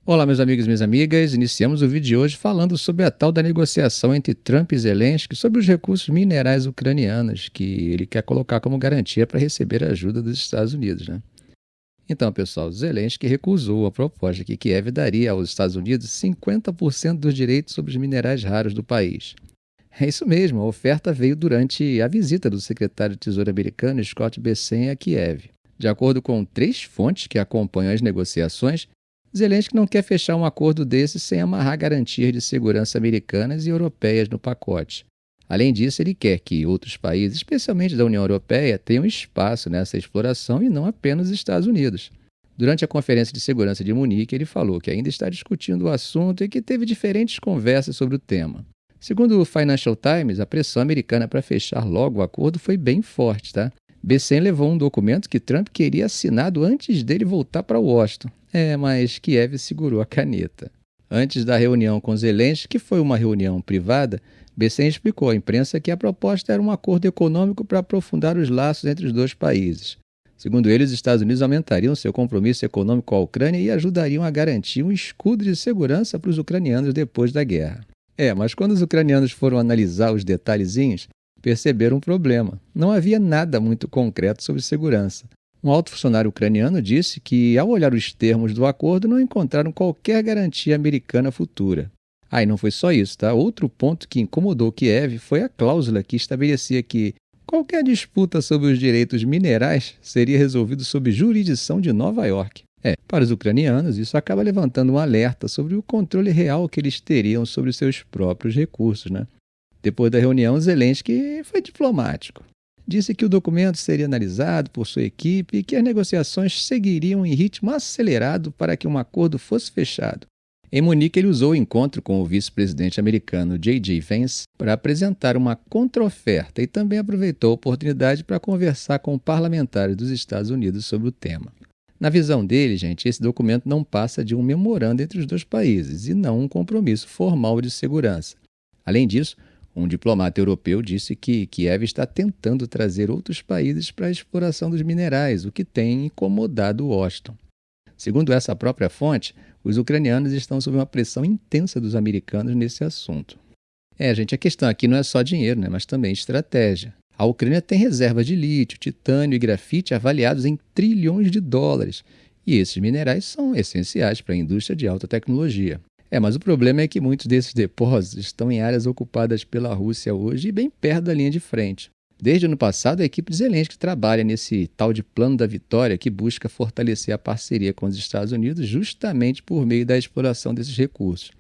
Olá, meus amigos e minhas amigas. Iniciamos o vídeo de hoje falando sobre a tal da negociação entre Trump e Zelensky sobre os recursos minerais ucranianos que ele quer colocar como garantia para receber a ajuda dos Estados Unidos, né? Então, pessoal, Zelensky recusou a proposta que Kiev daria aos Estados Unidos 50% dos direitos sobre os minerais raros do país. É isso mesmo, a oferta veio durante a visita do secretário de Tesouro americano Scott Bessent a Kiev. De acordo com 3 fontes que acompanham as negociações, Zelensky não quer fechar um acordo desse sem amarrar garantias de segurança americanas e europeias no pacote. Além disso, ele quer que outros países, especialmente da União Europeia, tenham espaço nessa exploração e não apenas os Estados Unidos. Durante a Conferência de Segurança de Munique, ele falou que ainda está discutindo o assunto e que teve diferentes conversas sobre o tema. Segundo o Financial Times, a pressão americana para fechar logo o acordo foi bem forte, tá? Bessent levou um documento que Trump queria assinado antes dele voltar para Washington. Mas Kiev segurou a caneta. Antes da reunião com Zelensky, que foi uma reunião privada, Bessent explicou à imprensa que a proposta era um acordo econômico para aprofundar os laços entre os dois países. Segundo ele, os Estados Unidos aumentariam seu compromisso econômico com a Ucrânia e ajudariam a garantir um escudo de segurança para os ucranianos depois da guerra. Mas quando os ucranianos foram analisar os detalhezinhos, perceberam um problema. Não havia nada muito concreto sobre segurança. Um alto funcionário ucraniano disse que, ao olhar os termos do acordo, não encontraram qualquer garantia americana futura. E não foi só isso, tá? Outro ponto que incomodou Kiev foi a cláusula que estabelecia que qualquer disputa sobre os direitos minerais seria resolvido sob jurisdição de Nova York. Para os ucranianos, isso acaba levantando um alerta sobre o controle real que eles teriam sobre os seus próprios recursos, né? Depois da reunião, Zelensky foi diplomático. Disse que o documento seria analisado por sua equipe e que as negociações seguiriam em ritmo acelerado para que um acordo fosse fechado. Em Munique, ele usou o encontro com o vice-presidente americano J.D. Vance para apresentar uma contraoferta e também aproveitou a oportunidade para conversar com parlamentares dos Estados Unidos sobre o tema. Na visão dele, esse documento não passa de um memorando entre os dois países e não um compromisso formal de segurança. Além disso, um diplomata europeu disse que Kiev está tentando trazer outros países para a exploração dos minerais, o que tem incomodado Washington. Segundo essa própria fonte, os ucranianos estão sob uma pressão intensa dos americanos nesse assunto. A questão aqui não é só dinheiro, mas também estratégia. A Ucrânia tem reservas de lítio, titânio e grafite avaliados em trilhões de dólares, e esses minerais são essenciais para a indústria de alta tecnologia. Mas o problema é que muitos desses depósitos estão em áreas ocupadas pela Rússia hoje e bem perto da linha de frente. Desde o ano passado, a equipe de Zelensky trabalha nesse tal de Plano da Vitória que busca fortalecer a parceria com os Estados Unidos justamente por meio da exploração desses recursos.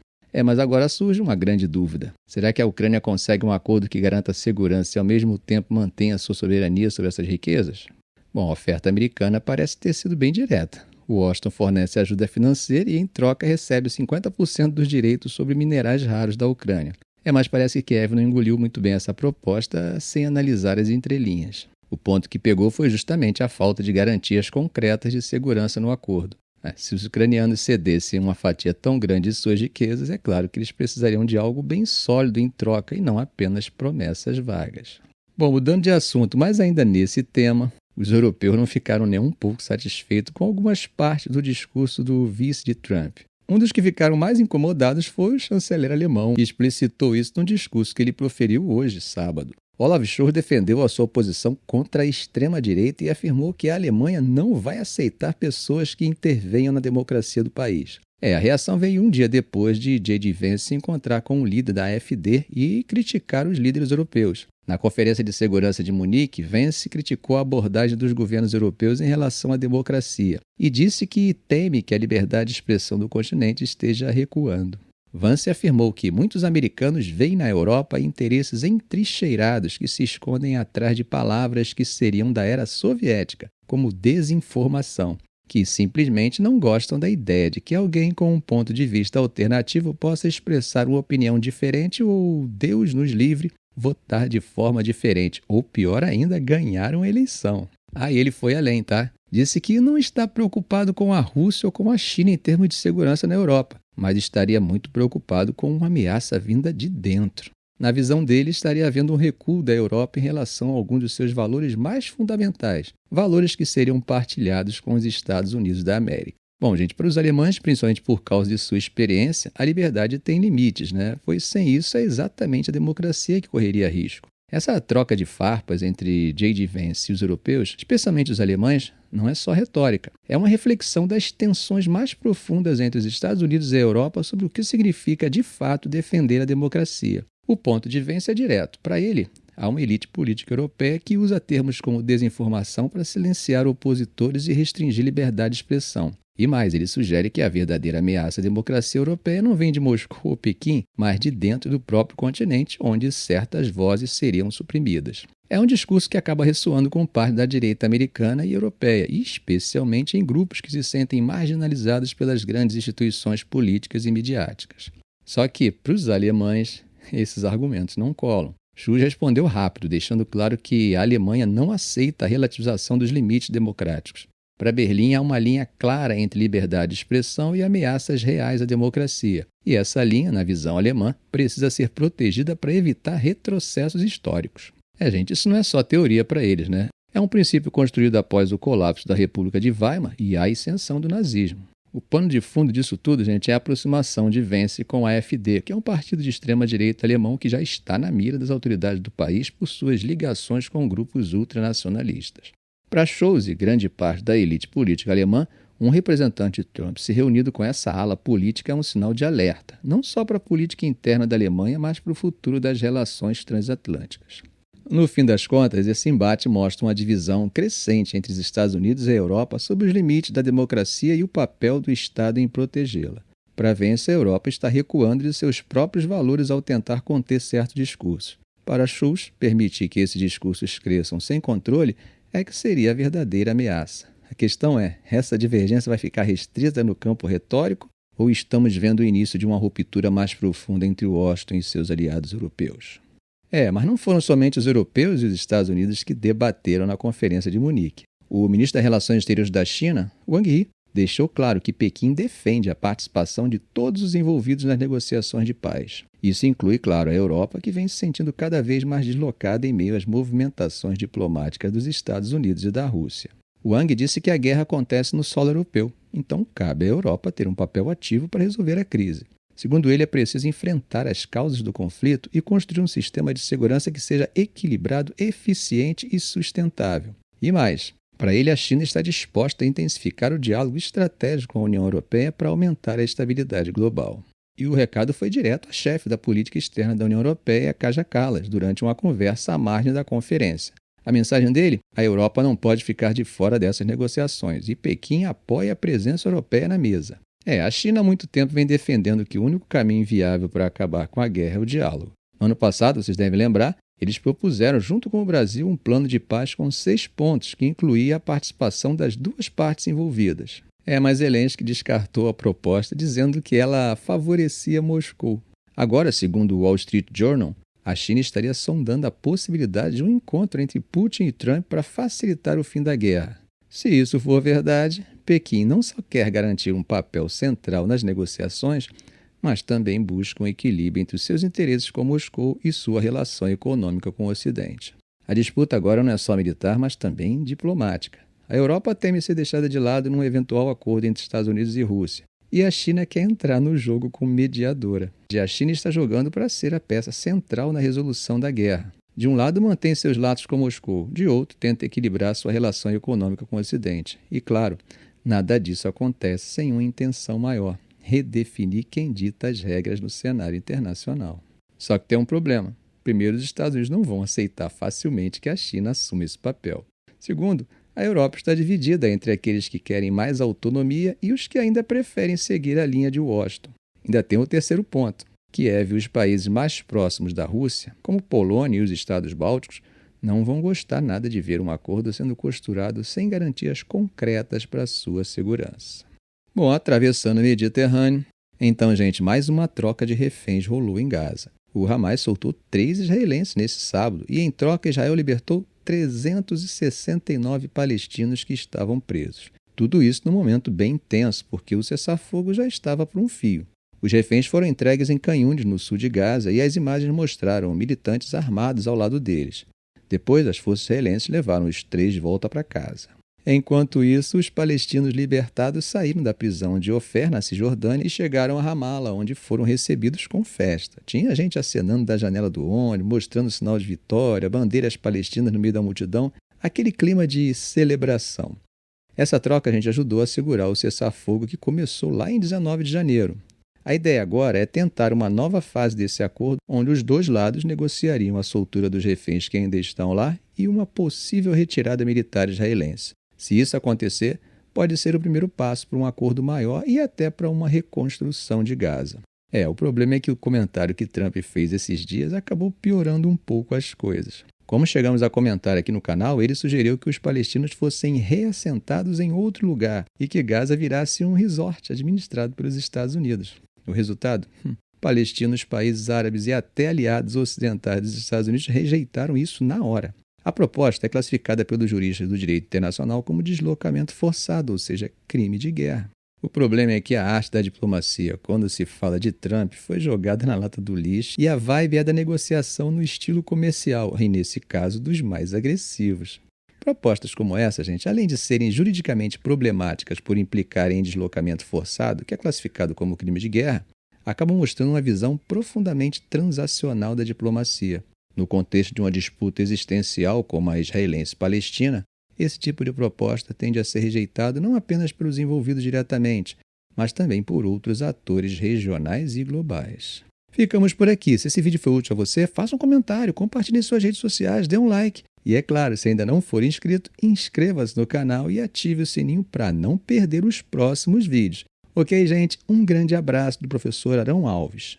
Mas agora surge uma grande dúvida. Será que a Ucrânia consegue um acordo que garanta segurança e ao mesmo tempo mantenha sua soberania sobre essas riquezas? A oferta americana parece ter sido bem direta. Washington fornece ajuda financeira e, em troca, recebe 50% dos direitos sobre minerais raros da Ucrânia. Mas parece que Kiev não engoliu muito bem essa proposta sem analisar as entrelinhas. O ponto que pegou foi justamente a falta de garantias concretas de segurança no acordo. Se os ucranianos cedessem uma fatia tão grande de suas riquezas, é claro que eles precisariam de algo bem sólido em troca e não apenas promessas vagas. Mudando de assunto, mas ainda nesse tema, os europeus não ficaram nem um pouco satisfeitos com algumas partes do discurso do vice de Trump. Um dos que ficaram mais incomodados foi o chanceler alemão, que explicitou isso num discurso que ele proferiu hoje, sábado. Olaf Scholz defendeu a sua posição contra a extrema-direita e afirmou que a Alemanha não vai aceitar pessoas que intervenham na democracia do país. A reação veio um dia depois de J.D. Vance se encontrar com um líder da AfD e criticar os líderes europeus. Na Conferência de Segurança de Munique, Vance criticou a abordagem dos governos europeus em relação à democracia e disse que teme que a liberdade de expressão do continente esteja recuando. Vance afirmou que muitos americanos veem na Europa interesses entrincheirados que se escondem atrás de palavras que seriam da era soviética, como desinformação, que simplesmente não gostam da ideia de que alguém com um ponto de vista alternativo possa expressar uma opinião diferente ou, Deus nos livre, votar de forma diferente, ou pior ainda, ganhar uma eleição. E ele foi além, tá? Disse que não está preocupado com a Rússia ou com a China em termos de segurança na Europa, mas estaria muito preocupado com uma ameaça vinda de dentro. Na visão dele, estaria havendo um recuo da Europa em relação a alguns dos seus valores mais fundamentais, valores que seriam partilhados com os Estados Unidos da América. Bom, gente, para os alemães, principalmente por causa de sua experiência, a liberdade tem limites, né? Pois sem isso é exatamente a democracia que correria risco. Essa troca de farpas entre J.D. Vance e os europeus, especialmente os alemães, não é só retórica. É uma reflexão das tensões mais profundas entre os Estados Unidos e a Europa sobre o que significa, de fato, defender a democracia. O ponto de Vance é direto. Para ele, há uma elite política europeia que usa termos como desinformação para silenciar opositores e restringir liberdade de expressão. E mais, ele sugere que a verdadeira ameaça à democracia europeia não vem de Moscou ou Pequim, mas de dentro do próprio continente, onde certas vozes seriam suprimidas. É um discurso que acaba ressoando com parte da direita americana e europeia, e especialmente em grupos que se sentem marginalizados pelas grandes instituições políticas e midiáticas. Só que, para os alemães, esses argumentos não colam. Schulz respondeu rápido, deixando claro que a Alemanha não aceita a relativização dos limites democráticos. Para Berlim, há uma linha clara entre liberdade de expressão e ameaças reais à democracia. E essa linha, na visão alemã, precisa ser protegida para evitar retrocessos históricos. Gente, isso não é só teoria para eles, né? É um princípio construído após o colapso da República de Weimar e a ascensão do nazismo. O pano de fundo disso tudo, gente, é a aproximação de Vance com a AfD, que é um partido de extrema-direita alemão que já está na mira das autoridades do país por suas ligações com grupos ultranacionalistas. Para Scholz e grande parte da elite política alemã, um representante de Trump se reunindo com essa ala política é um sinal de alerta, não só para a política interna da Alemanha, mas para o futuro das relações transatlânticas. No fim das contas, esse embate mostra uma divisão crescente entre os Estados Unidos e a Europa sobre os limites da democracia e o papel do Estado em protegê-la. Para Vance, a Europa está recuando de seus próprios valores ao tentar conter certos discursos. Para Schulz, permitir que esses discursos cresçam sem controle é que seria a verdadeira ameaça. A questão é, essa divergência vai ficar restrita no campo retórico ou estamos vendo o início de uma ruptura mais profunda entre Washington e seus aliados europeus? Mas não foram somente os europeus e os Estados Unidos que debateram na Conferência de Munique. O ministro das Relações Exteriores da China, Wang Yi, deixou claro que Pequim defende a participação de todos os envolvidos nas negociações de paz. Isso inclui, claro, a Europa, que vem se sentindo cada vez mais deslocada em meio às movimentações diplomáticas dos Estados Unidos e da Rússia. Wang disse que a guerra acontece no solo europeu, então cabe à Europa ter um papel ativo para resolver a crise. Segundo ele, é preciso enfrentar as causas do conflito e construir um sistema de segurança que seja equilibrado, eficiente e sustentável. E mais, para ele, a China está disposta a intensificar o diálogo estratégico com a União Europeia para aumentar a estabilidade global. E o recado foi direto à chefe da política externa da União Europeia, Kaja Kallas, durante uma conversa à margem da conferência. A mensagem dele? A Europa não pode ficar de fora dessas negociações e Pequim apoia a presença europeia na mesa. A China há muito tempo vem defendendo que o único caminho viável para acabar com a guerra é o diálogo. No ano passado, vocês devem lembrar, eles propuseram, junto com o Brasil, um plano de paz com 6 pontos, que incluía a participação das duas partes envolvidas. Mas Zelensky descartou a proposta, dizendo que ela favorecia Moscou. Agora, segundo o Wall Street Journal, a China estaria sondando a possibilidade de um encontro entre Putin e Trump para facilitar o fim da guerra. Se isso for verdade, Pequim não só quer garantir um papel central nas negociações, mas também busca um equilíbrio entre os seus interesses com Moscou e sua relação econômica com o Ocidente. A disputa agora não é só militar, mas também diplomática. A Europa teme ser deixada de lado num eventual acordo entre Estados Unidos e Rússia. E a China quer entrar no jogo como mediadora. A China está jogando para ser a peça central na resolução da guerra. De um lado, mantém seus laços com Moscou, de outro, tenta equilibrar sua relação econômica com o Ocidente. E, claro, nada disso acontece sem uma intenção maior: redefinir quem dita as regras no cenário internacional. Só que tem um problema. Primeiro, os Estados Unidos não vão aceitar facilmente que a China assuma esse papel. Segundo, a Europa está dividida entre aqueles que querem mais autonomia e os que ainda preferem seguir a linha de Washington. Ainda tem o terceiro ponto. Kiev e os países mais próximos da Rússia, como Polônia e os estados bálticos, não vão gostar nada de ver um acordo sendo costurado sem garantias concretas para sua segurança. Bom, atravessando o Mediterrâneo, então, gente, mais uma troca de reféns rolou em Gaza. O Hamas soltou 3 israelenses nesse sábado e, em troca, Israel libertou 369 palestinos que estavam presos. Tudo isso num momento bem intenso, porque o cessar-fogo já estava por um fio. Os reféns foram entregues em Canhunes, no sul de Gaza, e as imagens mostraram militantes armados ao lado deles. Depois, as forças israelenses levaram os 3 de volta para casa. Enquanto isso, os palestinos libertados saíram da prisão de Ofer, na Cisjordânia, e chegaram a Ramala, onde foram recebidos com festa. Tinha gente acenando da janela do ônibus, mostrando sinal de vitória, bandeiras palestinas no meio da multidão, aquele clima de celebração. Essa troca, a gente, ajudou a segurar o cessar-fogo que começou lá em 19 de janeiro. A ideia agora é tentar uma nova fase desse acordo, onde os dois lados negociariam a soltura dos reféns que ainda estão lá e uma possível retirada militar israelense. Se isso acontecer, pode ser o primeiro passo para um acordo maior e até para uma reconstrução de Gaza. O problema é que o comentário que Trump fez esses dias acabou piorando um pouco as coisas. Como chegamos a comentar aqui no canal, ele sugeriu que os palestinos fossem reassentados em outro lugar e que Gaza virasse um resort administrado pelos Estados Unidos. O resultado? Palestinos, países árabes e até aliados ocidentais dos Estados Unidos rejeitaram isso na hora. A proposta é classificada pelos juristas do direito internacional como deslocamento forçado, ou seja, crime de guerra. O problema é que a arte da diplomacia, quando se fala de Trump, foi jogada na lata do lixo e a vibe é da negociação no estilo comercial, e nesse caso dos mais agressivos. Propostas como essa, gente, além de serem juridicamente problemáticas por implicarem em deslocamento forçado, que é classificado como crime de guerra, acabam mostrando uma visão profundamente transacional da diplomacia. No contexto de uma disputa existencial como a israelense-palestina, esse tipo de proposta tende a ser rejeitado não apenas pelos envolvidos diretamente, mas também por outros atores regionais e globais. Ficamos por aqui. Se esse vídeo foi útil a você, faça um comentário, compartilhe em suas redes sociais, dê um like. E é claro, se ainda não for inscrito, inscreva-se no canal e ative o sininho para não perder os próximos vídeos. Ok, gente? Um grande abraço do professor Arão Alves.